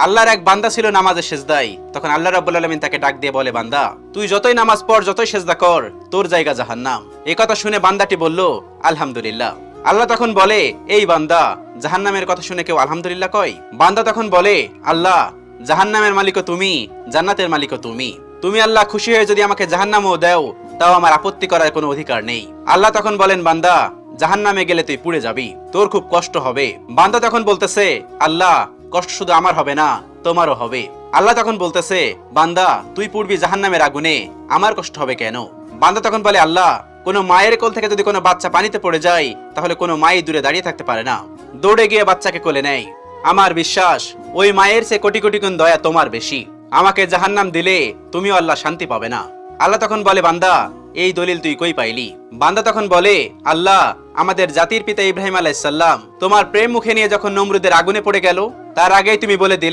আল্লাহর এক বান্দা ছিল নামাজে সেজদায়। তখন আল্লাহ রাব্বুল আলামিন তাকে ডাক দিয়ে বলে, বান্দা তুই যতই নামাজ পড়, যতই সেজদা কর, তোর জায়গা জাহান্নাম। এই কথা শুনে বান্দাটি বলল, আলহামদুলিল্লাহ। আল্লাহ তখন বলে, এই বান্দা, জাহান্নামের কথা শুনে কেউ আলহামদুলিল্লাহ কয়? বান্দা তখন বলে, আল্লাহ, জাহান্নামের মালিকও তুমি, জান্নাতের মালিকও তুমি। তুমি আল্লাহ খুশি হয়ে যদি আমাকে জাহান্নামও দাও, তাও আমার আপত্তি করার কোনো অধিকার নেই। আল্লাহ তখন বলেন, বান্দা, জাহান্নামে গেলে তুই পুড়ে যাবি, তোর খুব কষ্ট হবে। বান্দা তখন বলতেছে, আল্লাহ, কষ্ট শুধু আমার হবে না, তোমারও হবে। আল্লাহ তখন বলতেছে, বান্দা, তুই পুড়বি জাহান্নামের আগুনে, আমার কষ্ট হবে কেন? বান্দা তখন বলে, আল্লাহ, কোনো মায়ের কোল থেকে যদি কোনো বাচ্চা পানিতে পড়ে যায়, তাহলে কোনো মাই দূরে দাঁড়িয়ে থাকতে পারে না, দৌড়ে গিয়ে বাচ্চাকে কোলে নেয়। আমার বিশ্বাস ওই মায়ের চেয়ে কোটি কোটি গুণ দয়া তোমার বেশি। আমাকে জাহান্নাম দিলে তুমিও আল্লাহ শান্তি পাবে না। আল্লাহ তখন বলে, বান্দা, এই দলিল তুই কই পাইলি? বান্দা তখন বলে, আল্লাহ, আমাদের জাতির পিতা ইব্রাহিম আলাইহিস সালাম তোমার প্রেম মুখে নিয়ে যখন নমরুদের আগুনে পড়ে গেল, তার আগেই তুমি বলে দিলে